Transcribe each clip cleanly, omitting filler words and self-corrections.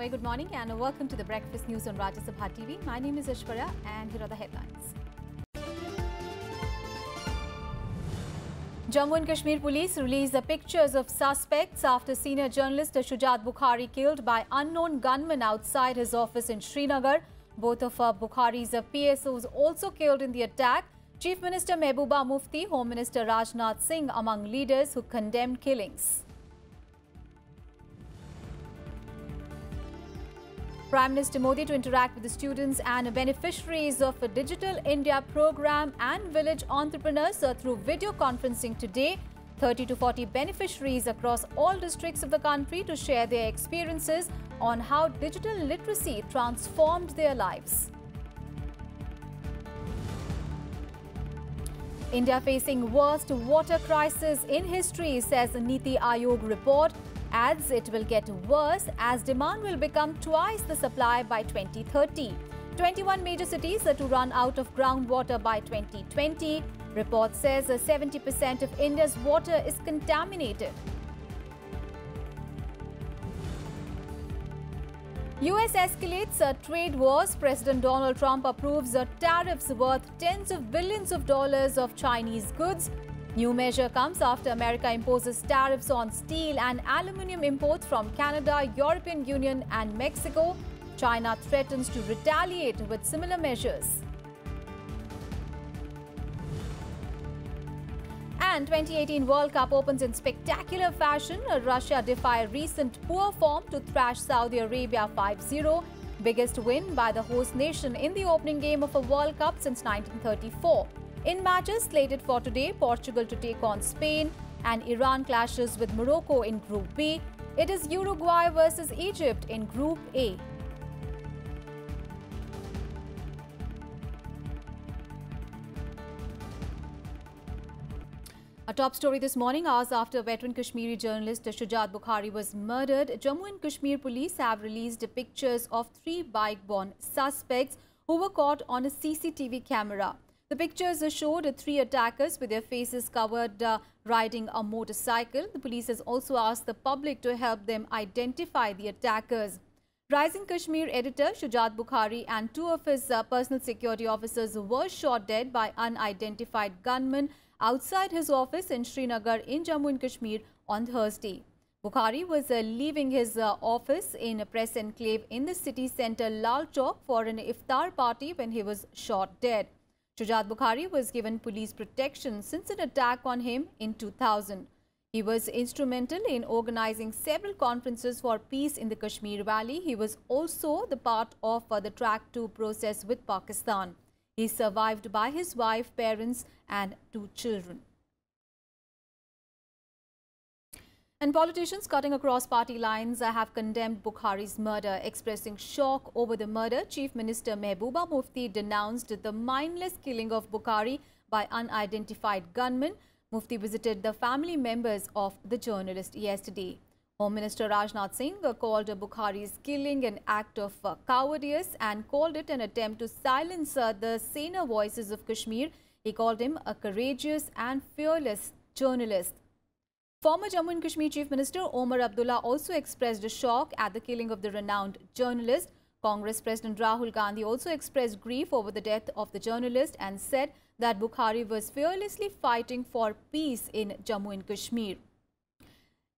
Very good morning and welcome to the Breakfast News on Rajya Sabha TV. My name is Ashwarya and here are the headlines. Jammu and Kashmir police released the pictures of suspects after senior journalist Shujat Bukhari killed by unknown gunmen outside his office in Srinagar. Both of Bukhari's PSOs also killed in the attack. Chief Minister Mehbooba Mufti, Home Minister Rajnath Singh among leaders who condemned killings. Prime Minister Modi to interact with the students and beneficiaries of a Digital India program and village entrepreneurs through video conferencing today. 30 to 40 beneficiaries across all districts of the country to share their experiences on how digital literacy transformed their lives. India facing worst water crisis in history, says the Niti Aayog report. Adds it will get worse as demand will become twice the supply by 2030. 21 major cities are to run out of groundwater by 2020. Report says 70% of India's water is contaminated. US escalates trade wars. President Donald Trump approves tariffs worth tens of billions of dollars of Chinese goods. New measure comes after America imposes tariffs on steel and aluminium imports from Canada, European Union and Mexico. China threatens to retaliate with similar measures. And 2018 World Cup opens in spectacular fashion. Russia defy recent poor form to thrash Saudi Arabia 5-0. Biggest win by the host nation in the opening game of a World Cup since 1934. In matches slated for today, Portugal to take on Spain and Iran clashes with Morocco in Group B. It is Uruguay versus Egypt in Group A. A top story this morning, hours after veteran Kashmiri journalist Shujat Bukhari was murdered, Jammu and Kashmir police have released pictures of 3 bike-borne suspects who were caught on a CCTV camera. The pictures showed 3 attackers with their faces covered riding a motorcycle. The police has also asked the public to help them identify the attackers. Rising Kashmir editor Shujat Bukhari and 2 of his personal security officers were shot dead by unidentified gunmen outside his office in Srinagar in Jammu and Kashmir on Thursday. Bukhari was leaving his office in a press enclave in the city centre Lal Chowk for an iftar party when he was shot dead. Shujat Bukhari was given police protection since an attack on him in 2000. He was instrumental in organizing several conferences for peace in the Kashmir Valley. He was also the part of the Track 2 process with Pakistan. He is survived by his wife, parents and 2 children. And politicians cutting across party lines have condemned Bukhari's murder. Expressing shock over the murder, Chief Minister Mehbooba Mufti denounced the mindless killing of Bukhari by unidentified gunmen. Mufti visited the family members of the journalist yesterday. Home Minister Rajnath Singh called Bukhari's killing an act of cowardice and called it an attempt to silence the saner voices of Kashmir. He called him a courageous and fearless journalist. Former Jammu and Kashmir Chief Minister Omar Abdullah also expressed shock at the killing of the renowned journalist. Congress President Rahul Gandhi also expressed grief over the death of the journalist and said that Bukhari was fearlessly fighting for peace in Jammu and Kashmir.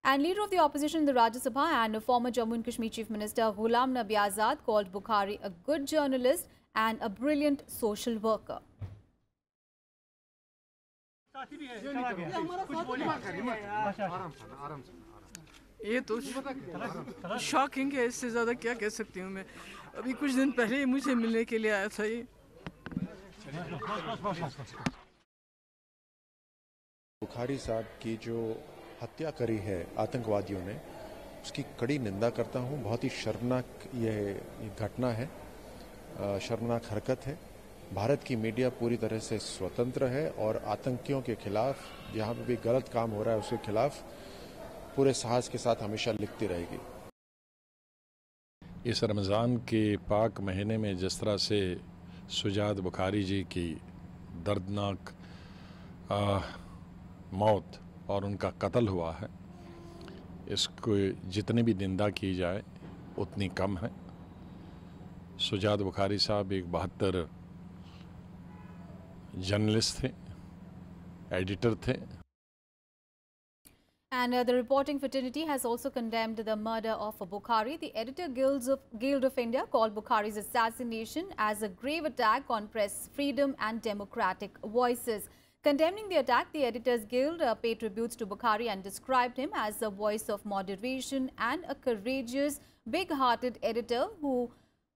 And leader of the opposition in the Rajya Sabha and former Jammu and Kashmir Chief Minister Ghulam Nabi Azad called Bukhari a good journalist and a brilliant social worker. ये तो shocking है, इससे ज़्यादा क्या कह सकती हूँ मैं। अभी कुछ दिन पहले ही मुझे मिलने के लिए आया था ये। बुखारी साहब की जो हत्या करी है आतंकवादियों ने, उसकी कड़ी निंदा करता हूँ। बहुत ही शर्मनाक ये घटना है, शर्मनाक हरकत है। भारत की मीडिया पूरी तरह से स्वतंत्र है और आतंकियों के खिलाफ, जहाँ पे भी गलत काम हो रहा है उसके खिलाफ पूरे साहस के साथ हमेशा लिखती रहेगी। इस रमज़ान के पाक महीने में जिस तरह से शुजात बुखारी जी की दर्दनाक मौत और उनका कत्ल हुआ है, इसको जितनी भी निंदा की जाए उतनी कम है। सुजात बुखारी साहब एक 72 जर्नलिस्ट थे, एडिटर थे। And the reporting fraternity has also condemned the murder of Bukhari. The Editor Guild of India called Bukhari's assassination as a grave attack on press freedom and democratic voices. Condemning the attack, the Editors Guild paid tributes to Bukhari and described him as a voice of moderation and a courageous, big-hearted editor who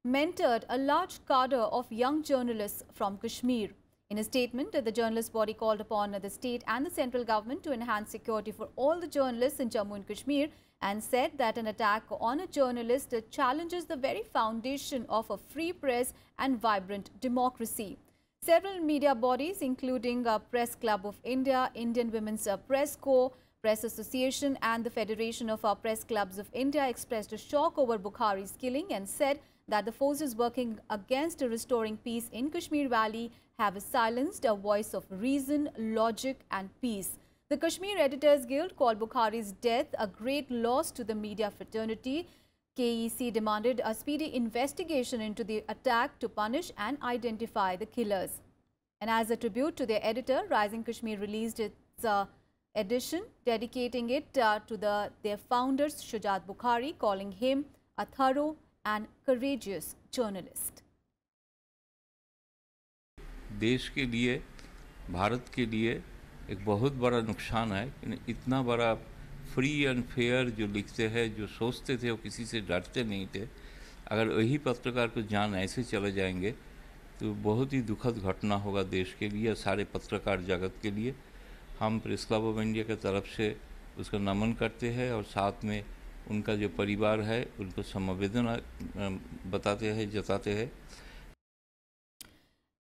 mentored a large cadre of young journalists from Kashmir. In a statement, the journalist body called upon the state and the central government to enhance security for all the journalists in Jammu and Kashmir and said that an attack on a journalist challenges the very foundation of a free press and vibrant democracy. Several media bodies, including Press Club of India, Indian Women's Press Corps, Press Association and the Federation of Press Clubs of India expressed a shock over Bukhari's killing and said that the forces working against restoring peace in Kashmir Valley have silenced a voice of reason, logic and peace. The Kashmir Editors Guild called Bukhari's death a great loss to the media fraternity. KEC demanded a speedy investigation into the attack to punish and identify the killers. And as a tribute to their editor, Rising Kashmir released its edition, dedicating it to their founders, Shujat Bukhari, calling him a thorough and courageous journalist. देश के लिए, भारत के लिए एक बहुत बड़ा नुकसान है कि इतना बड़ा फ्री एंड फेयर जो लिखते हैं, जो सोचते थे वो किसी से डरते नहीं थे, अगर वही पत्रकार को जान ऐसे चले जाएंगे तो बहुत ही दुखद घटना होगा देश के लिए, सारे पत्रकार जगत के लिए। हम प्रेस क्लब ऑफ इंडिया की तरफ से उसका नमन करते हैं और साथ में उनका जो परिवार है उनको समवेदना बताते हैं, जताते हैं।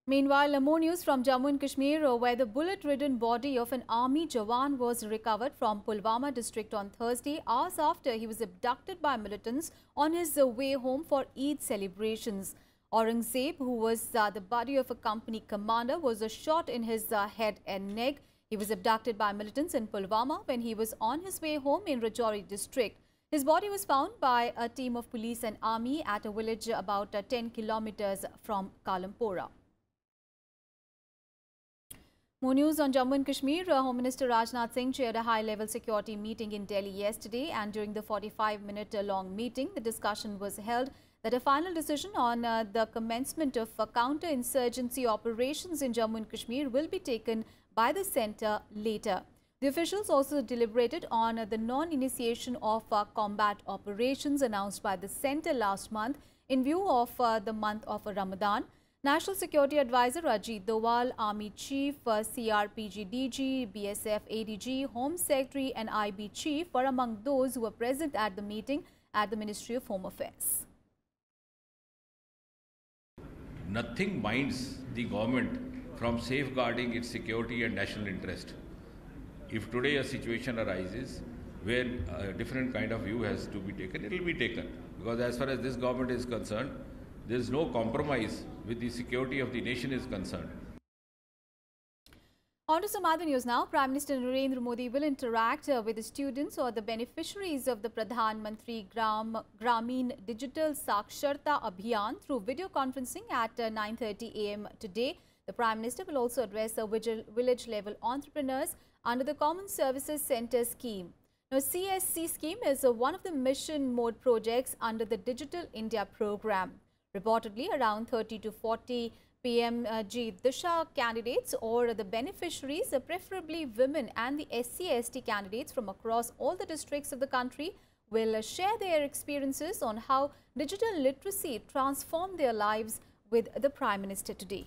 Meanwhile, more news from Jammu and Kashmir, where the bullet-ridden body of an army jawan was recovered from Pulwama district on Thursday, hours after he was abducted by militants on his way home for Eid celebrations. Aurangzeb, who was the buddy of a company commander, was shot in his head and neck. He was abducted by militants in Pulwama when he was on his way home in Rajouri district. His body was found by a team of police and army at a village about 10 kilometers from Kalampura. More news on Jammu and Kashmir. Home Minister Rajnath Singh chaired a high-level security meeting in Delhi yesterday, and during the 45-minute-long meeting, the discussion was held that a final decision on the commencement of counter-insurgency operations in Jammu and Kashmir will be taken by the centre later. The officials also deliberated on the non-initiation of combat operations announced by the centre last month in view of the month of Ramadan. National Security Advisor Ajit Doval, Army Chief, CRPG DG, BSF ADG, Home Secretary and IB Chief were among those who were present at the meeting at the Ministry of Home Affairs. Nothing binds the government from safeguarding its security and national interest. If today a situation arises where a different kind of view has to be taken, it will be taken. Because as far as this government is concerned, there is no compromise with the security of the nation is concerned. On to some other news now. Prime Minister Narendra Modi will interact with the students or the beneficiaries of the Pradhan Mantri Gramin Digital Saksharta Abhiyan through video conferencing at 9:30 a.m. today. The Prime Minister will also address the village-level entrepreneurs under the Common Services Centre scheme. Now, CSC scheme is one of the mission mode projects under the Digital India program. Reportedly, around 30 to 40 PMG Disha candidates or the beneficiaries, preferably women and the SC/ST candidates from across all the districts of the country, will share their experiences on how digital literacy transformed their lives with the Prime Minister today.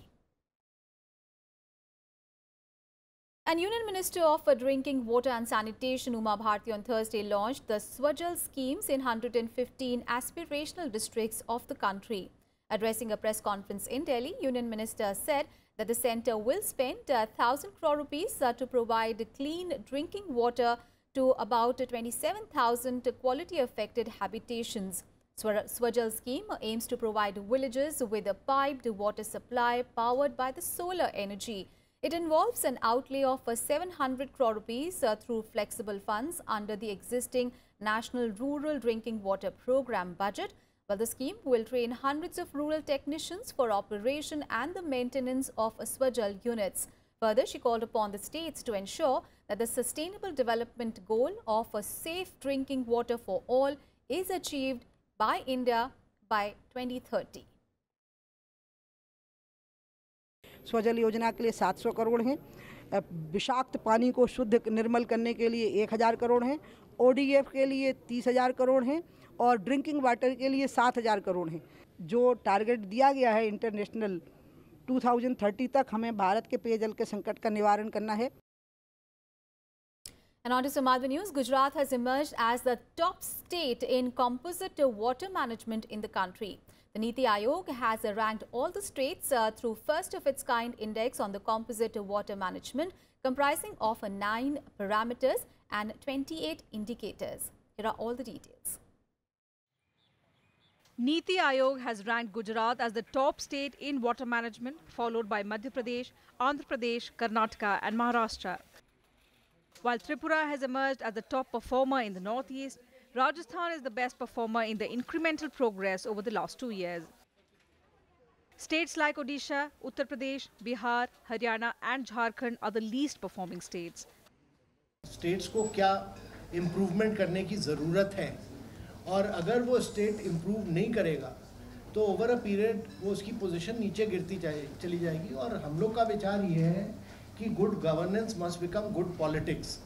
And Union Minister of Drinking Water and Sanitation Uma Bharti on Thursday launched the Swajal schemes in 115 aspirational districts of the country. Addressing a press conference in Delhi, Union Minister said that the centre will spend 1,000 crore rupees to provide clean drinking water to about 27,000 quality affected habitations. Swajal scheme aims to provide villages with a piped water supply powered by the solar energy. It involves an outlay of 700 crore rupees through flexible funds under the existing National Rural Drinking Water Program budget. Well, the scheme will train hundreds of rural technicians for operation and the maintenance of Swajal units. Further, she called upon the states to ensure that the sustainable development goal of a safe drinking water for all is achieved by India by 2030. Swajal योजना के लिए 700 करोड़ हैं, विषाक्त पानी को शुद्ध निर्मल करने के लिए 1000 करोड़ हैं, ओडीएफ के लिए 30,000 करोड़ हैं और ड्रिंकिंग वाटर के लिए 7,000 करोड़ हैं। जो टारगेट दिया गया है इंटरनेशनल 2030 तक हमें भारत के पेयजल के संकट का निवारण करना है। And on to some other news, Gujarat has emerged as the top state in composite water management in the country. The Niti Aayog has ranked all the states through first of its kind index on the composite water management, comprising of 9 parameters and 28 indicators. Here are all the details. Niti Aayog has ranked Gujarat as the top state in water management, followed by Madhya Pradesh, Andhra Pradesh, Karnataka and Maharashtra. While Tripura has emerged as the top performer in the northeast, Rajasthan is the best performer in the incremental progress over the last 2 years. States like Odisha, Uttar Pradesh, Bihar, Haryana and Jharkhand are the least performing states. States को क्या improvement करने की ज़रूरत है और अगर वो state improve नहीं करेगा तो over a period वो उसकी position नीचे गिरती चली जाएगी और हम लोग का विचार ये है कि good governance must become good politics.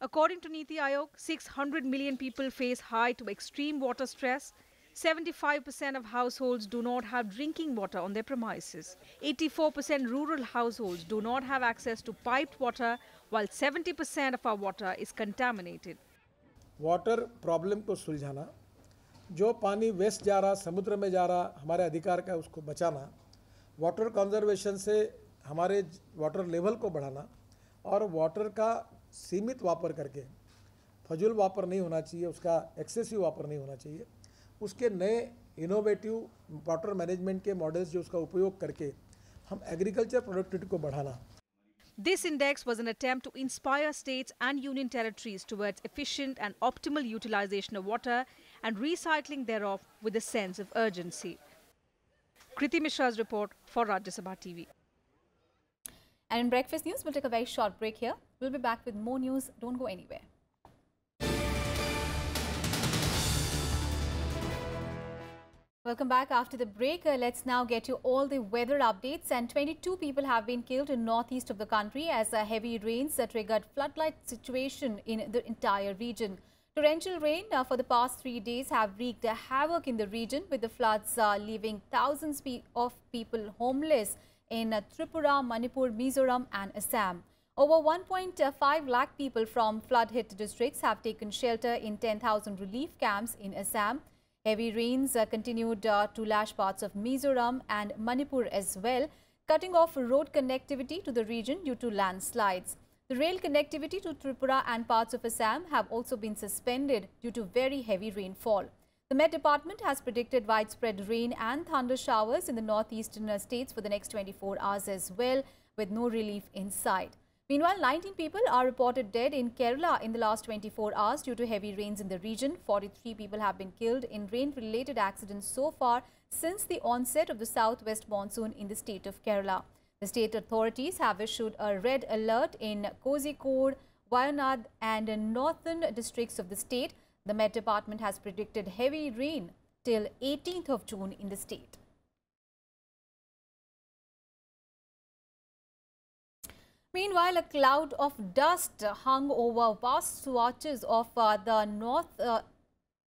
According to Niti Aayog, 600 million people face high to extreme water stress. 75% of households do not have drinking water on their premises. 84% rural households do not have access to piped water, while 70% of our water is contaminated. Water problem को सुलझाना, जो पानी waste जा रहा, समुद्र में जा रहा, हमारे अधिकार का उसको बचाना, वाटर कंजर्वेशन से हमारे वाटर लेवल को बढ़ाना और वाटर का सीमित वापर करके फजूल वापर नहीं होना चाहिए, उसका एक्सेसिव वापर नहीं होना चाहिए, उसके नए इनोवेटिव वाटर मैनेजमेंट के मॉडल्स जो उसका उपयोग करके हम एग्रीकल्चर प्रोडक्टिविटी को बढ़ाना. This index was an attempt to inspire states and union territories towards efficient and optimal utilization of water and recycling thereof with a sense of urgency. Kriti Mishra's report for Rajya Sabha TV. And in breakfast news, we'll take a very short break here. We'll be back with more news. Don't go anywhere. Welcome back after the break. Let's now get you all the weather updates. And 22 people have been killed in northeast of the country as heavy rains triggered flood-like situation in the entire region. Torrential rain for the past 3 days have wreaked havoc in the region, with the floods leaving thousands of people homeless in Tripura, Manipur, Mizoram and Assam. Over 1.5 lakh people from flood-hit districts have taken shelter in 10,000 relief camps in Assam. Heavy rains continued to lash parts of Mizoram and Manipur as well, cutting off road connectivity to the region due to landslides. The rail connectivity to Tripura and parts of Assam have also been suspended due to very heavy rainfall. The Met Department has predicted widespread rain and thunder showers in the northeastern states for the next 24 hours as well, with no relief in sight. Meanwhile, 19 people are reported dead in Kerala in the last 24 hours due to heavy rains in the region. 43 people have been killed in rain-related accidents so far since the onset of the southwest monsoon in the state of Kerala. The state authorities have issued a red alert in Kozhikode, Wayanad and northern districts of the state. The Met Department has predicted heavy rain till 18th of June in the state. Meanwhile, a cloud of dust hung over vast swatches of the North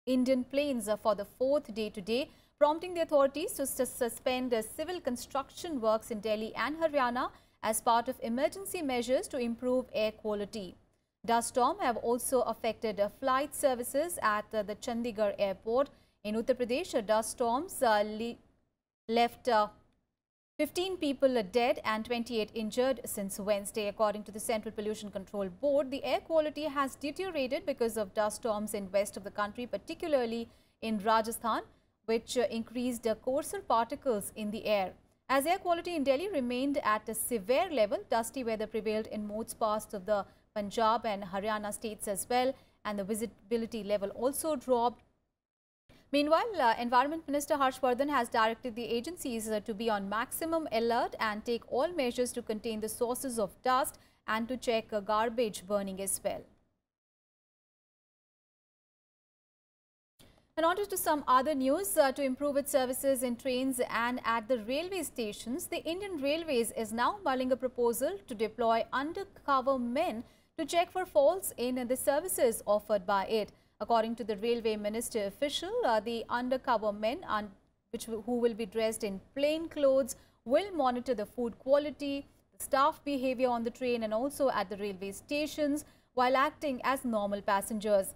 Indian plains for the 4th day today, prompting the authorities to suspend civil construction works in Delhi and Haryana as part of emergency measures to improve air quality. Dust storm have also affected flight services at the Chandigarh airport. In Uttar Pradesh, dust storms left 15 people dead and 28 injured since Wednesday. According to the Central Pollution Control Board, the air quality has deteriorated because of dust storms in west of the country, particularly in Rajasthan, which increased coarser particles in the air. As air quality in Delhi remained at a severe level, dusty weather prevailed in most parts of the Punjab and Haryana states as well, and the visibility level also dropped. Meanwhile, Environment Minister Harshvardhan has directed the agencies to be on maximum alert and take all measures to contain the sources of dust and to check garbage burning as well. And on to some other news. To improve its services in trains and at the railway stations, the Indian Railways is now mulling a proposal to deploy undercover men to check for faults in the services offered by it. According to the Railway Minister official, the undercover men who will be dressed in plain clothes will monitor the food quality, the staff behavior on the train and also at the railway stations while acting as normal passengers.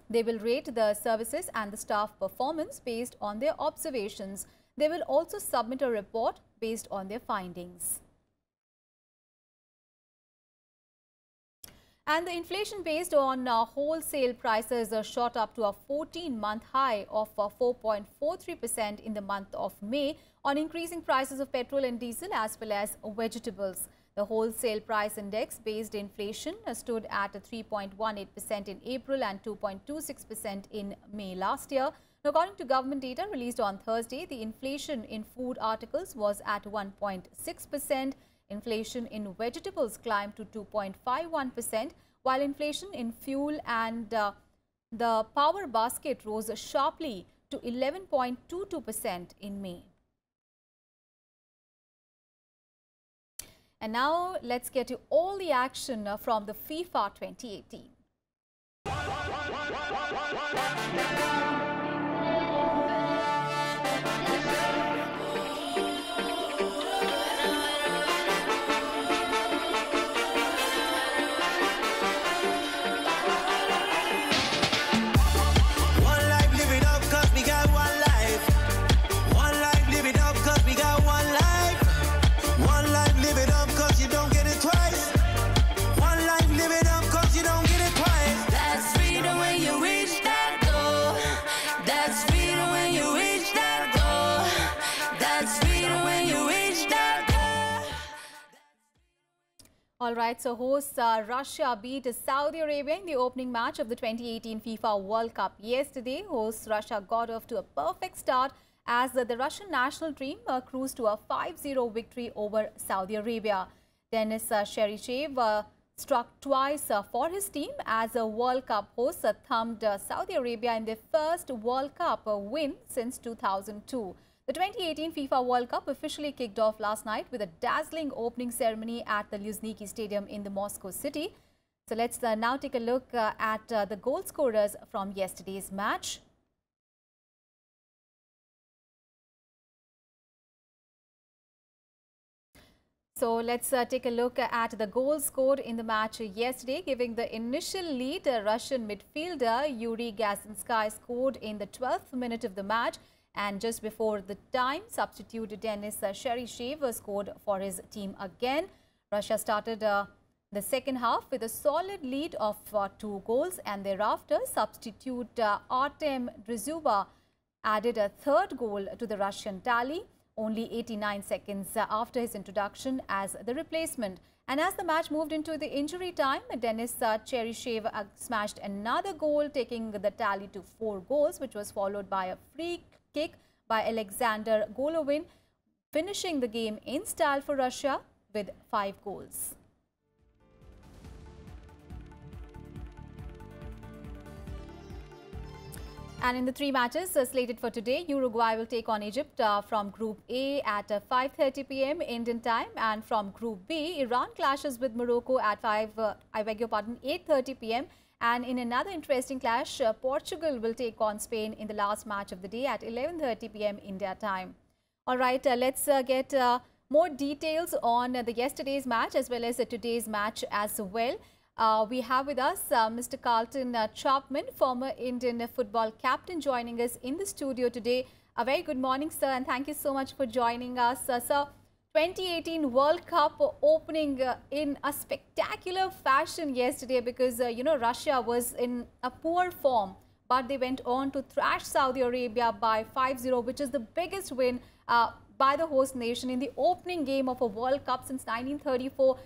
They will rate the services and the staff performance based on their observations. They will also submit a report based on their findings. And the inflation based on wholesale prices shot up to a 14-month high of 4.43% in the month of May on increasing prices of petrol and diesel as well as vegetables. The wholesale price index based inflation stood at 3.18% in April and 2.26% in May last year. According to government data released on Thursday, the inflation in food articles was at 1.6%. Inflation in vegetables climbed to 2.51%, while inflation in fuel and the power basket rose sharply to 11.22% in May. And now let's get to all the action from the FIFA 2018. All right, so hosts Russia beat Saudi Arabia in the opening match of the 2018 FIFA World Cup yesterday. Hosts Russia got off to a perfect start as the Russian national team cruised to a 5-0 victory over Saudi Arabia. Denis Cheryshev struck twice for his team as a World Cup host thumped Saudi Arabia in their first World Cup win since 2002. The 2018 FIFA World Cup officially kicked off last night with a dazzling opening ceremony at the Luzhniki Stadium in the Moscow city. So let's now take a look at the goal scorers from yesterday's match. So let's take a look at the goals scored in the match yesterday. Giving the initial lead, Russian midfielder Yuri Gazinsky scored in the 12th minute of the match. And just before the time, substitute Denis Cheryshev scored for his team again. Russia started the second half with a solid lead of 2 goals, and thereafter substitute Artem Dryzuba added a third goal to the Russian tally, only 89 seconds after his introduction as the replacement. And as the match moved into the injury time, Denis Cheryshev smashed another goal, taking the tally to 4 goals, which was followed by a free kick by Alexander Golovin, finishing the game in style for Russia with 5 goals. And in the 3 matches slated for today, Uruguay will take on Egypt from Group A at 5:30 p.m. Indian time, and from Group B, Iran clashes with Morocco at 8:30 p.m. And in another interesting clash, Portugal will take on Spain in the last match of the day at 11:30 p.m. India time. All right, let's get more details on the yesterday's match as well as today's match as well. We have with us Mr. Carlton Chapman, former Indian football captain, joining us in the studio today. A very good morning, sir, and thank you so much for joining us. Sir, 2018 World Cup opening in a spectacular fashion yesterday because, you know, Russia was in a poor form, but they went on to thrash Saudi Arabia by 5-0, which is the biggest win by the host nation in the opening game of a World Cup since 1934.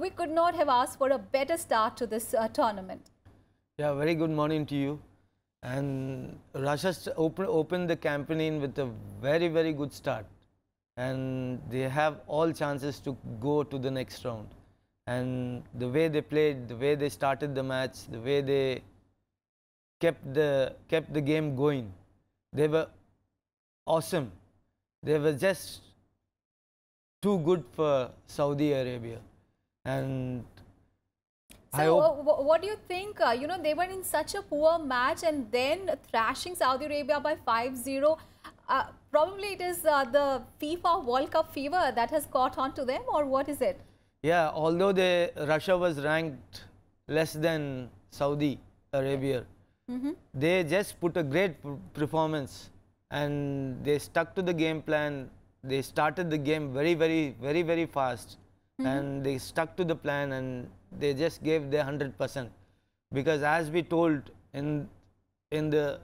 We could not have asked for a better start to this tournament. Yeah, very good morning to you. And Russia opened the campaign with a very, very good start. And they have all chances to go to the next round. And the way they played, the way they started the match, the way they kept the game going, they were awesome. They were just too good for Saudi Arabia. And so what do you think? You know, they were in such a poor match and then thrashing Saudi Arabia by 5-0. Probably it is the FIFA World Cup fever that has caught on to them, or what is it? Yeah, although Russia was ranked less than Saudi Arabia, they just put a great performance and they stuck to the game plan. They started the game very fast, and they stuck to the plan and they just gave their 100%. Because as we told in the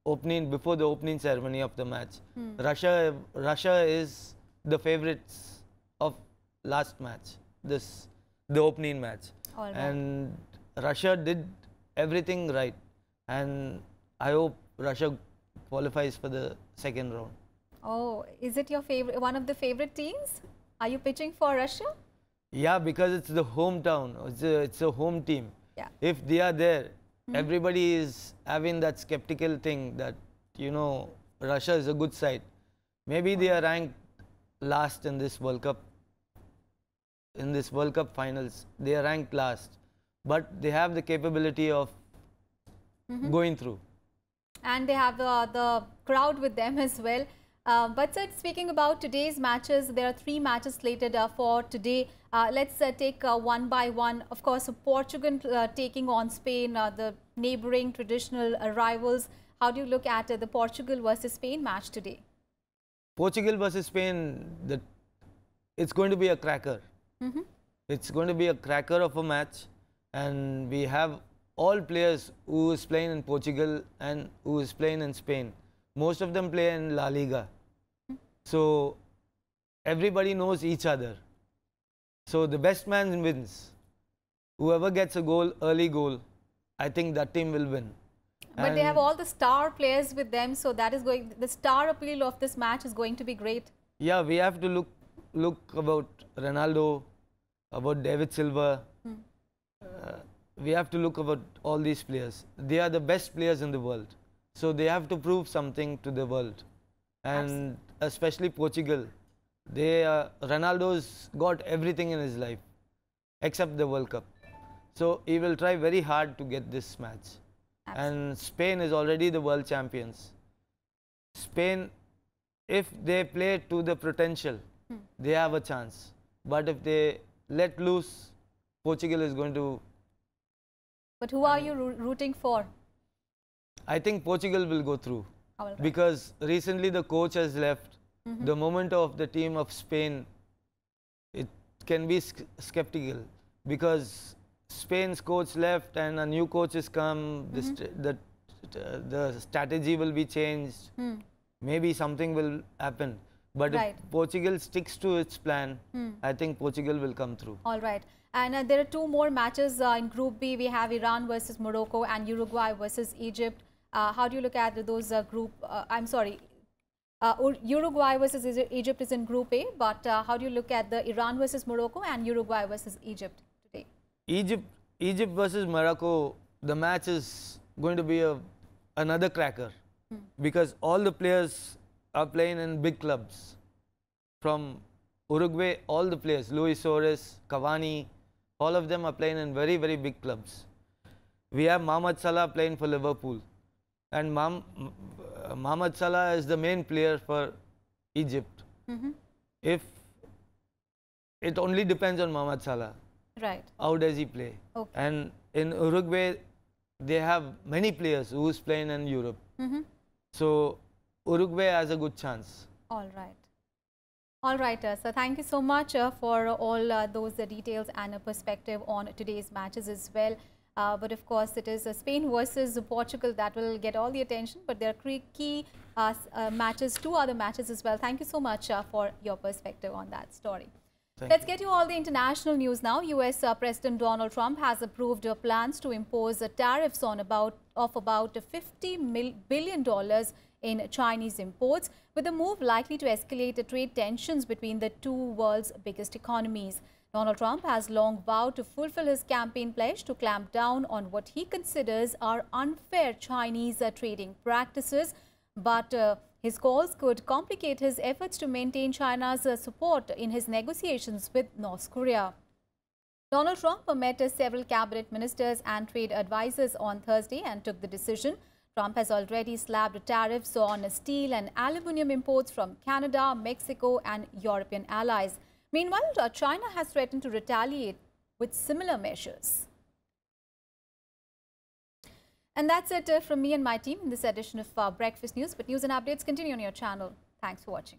opening, before the opening ceremony of the match, Russia is the favorites of last match, the opening match. All right. And Russia did everything right, and I hope Russia qualifies for the second round. Oh, is it your favorite, one of the favorite teams? Are you pitching for Russia? Yeah, because it's the hometown. It's a home team. Yeah. If they are there, everybody is having that skeptical thing that, you know, Russia is a good side. Maybe they are ranked last in this World Cup. In this World Cup finals, they are ranked last, but they have the capability of going through. And they have the crowd with them as well. But sir, speaking about today's matches, there are 3 matches slated for today. Let's take one by one. Of course, Portugal taking on Spain, the neighboring traditional rivals. How do you look at the Portugal versus Spain match today? Portugal versus Spain, it's going to be a cracker. It's going to be a cracker of a match, and we have all players who is playing in Portugal and who is playing in Spain. Most of them play in La Liga. So everybody knows each other. So the best man wins. Whoever gets a goal, early goal, I think that team will win. But they have all the star players with them, so that is going, the star appeal of this match is going to be great. Yeah, we have to look about Ronaldo, about David Silva. We have to look about all these players. They are the best players in the world. So they have to prove something to the world. And especially Portugal. Ronaldo's got everything in his life except the World Cup. So he will try very hard to get this match. And Spain is already the world champions. Spain, if they play to the potential, they have a chance. But if they let loose, Portugal is going to... But who are you rooting for? I think Portugal will go through. Right. Because recently the coach has left. The momentum of the team of Spain, it can be skeptical. Because Spain's coach left and a new coach has come, the strategy will be changed. Maybe something will happen. But if Portugal sticks to its plan, I think Portugal will come through. All right. And there are 2 more matches in Group B. We have Iran versus Morocco and Uruguay versus Egypt. How do you look at those Uruguay versus Egypt is in Group A, but how do you look at the Iran versus Morocco and Uruguay versus Egypt today? Egypt versus Morocco, the match is going to be another cracker. Because all the players are playing in big clubs. From Uruguay, all the players, Luis Suarez, Cavani, all of them are playing in very big clubs. We have Mohamed Salah playing for Liverpool. And Mohamed Salah is the main player for Egypt. If it only depends on Mohamed Salah. Right. How does he play? Okay. And in Uruguay, they have many players who is playing in Europe. So Uruguay has a good chance. All right. All right, so thank you so much for all those details and a perspective on today's matches as well. But of course, it is Spain versus Portugal that will get all the attention. But there are key matches, 2 other matches as well. Thank you so much for your perspective on that story. Let's get you all the international news now. US President Donald Trump has approved plans to impose tariffs on about $50 billion in Chinese imports, with the move likely to escalate trade tensions between the two world's biggest economies. Donald Trump has long vowed to fulfill his campaign pledge to clamp down on what he considers are unfair Chinese trading practices, but his calls could complicate his efforts to maintain China's support in his negotiations with North Korea. Donald Trump met several cabinet ministers and trade advisors on Thursday and took the decision. Trump has already slapped tariffs on steel and aluminium imports from Canada, Mexico and European allies. Meanwhile, China has threatened to retaliate with similar measures. And that's it from me and my team in this edition of Breakfast News. But news and updates continue on your channel. Thanks for watching.